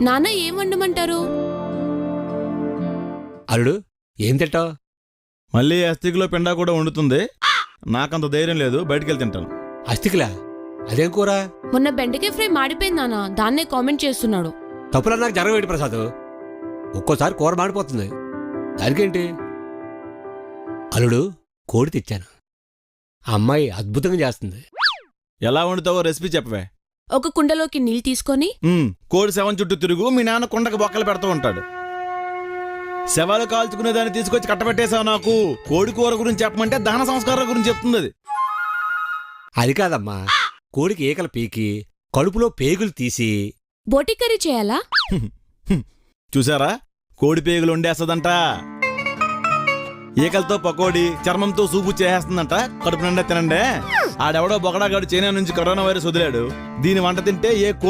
నాన్న ఏం వండమంటారు? అల్లుడు ఏం తింటావు? మళ్ళీ అస్థికిలో పిండా కూడా వండుతుంది. నాకంత ధైర్యం లేదు, బయటికెళ్ళి తింటాను. అస్థికిలా? అదేం కూర? మొన్న బెండకాయ ఫ్రై మాడిపోయింది నాన్న, దాన్నే కామెంట్ చేస్తున్నాడు. తప్పులా నాకు జరగబెట్టి ప్రసాద్, ఒక్కోసారి కూర మాడిపోతుంది, దానికేంటి? అల్లుడు కోడి తెచ్చాను, ఆ అమ్మాయి అద్భుతంగా చేస్తుంది. ఎలా వండుతావో రెసిపీ చెప్పవే. ఒక కుండలోకి నీళ్ళు తీసుకొని కోడి శవం చుట్టూ తిరుగు, మీ నాన్న కుండకు బొక్కలు పెడుతూ ఉంటాడు. శవాలు కాల్చుకునే దాన్ని తీసుకొచ్చి కట్టబెట్టేశావు నాకు. కోడి కూర గురించి చెప్పమంటే దహన సంస్కారాల గురించి చెప్తుంది అది. అది కాదమ్మా, కోడికి ఏకలు పీకి కడుపులో పేగులు తీసి బోటి కర్రీ చేయాలా? చూసారా, కోడి పేగులు వండేస్తుందంట. ఈకలతో పకోడి, చర్మంతో సూపు చేసేస్తుందంట. కడుపు నిండా తినండే. ఆడెవడో బొగడాగాడు చైనా నుంచి కరోనా వైరస్ వదిలాడు. దీని వంట తింటే ఏ కోడి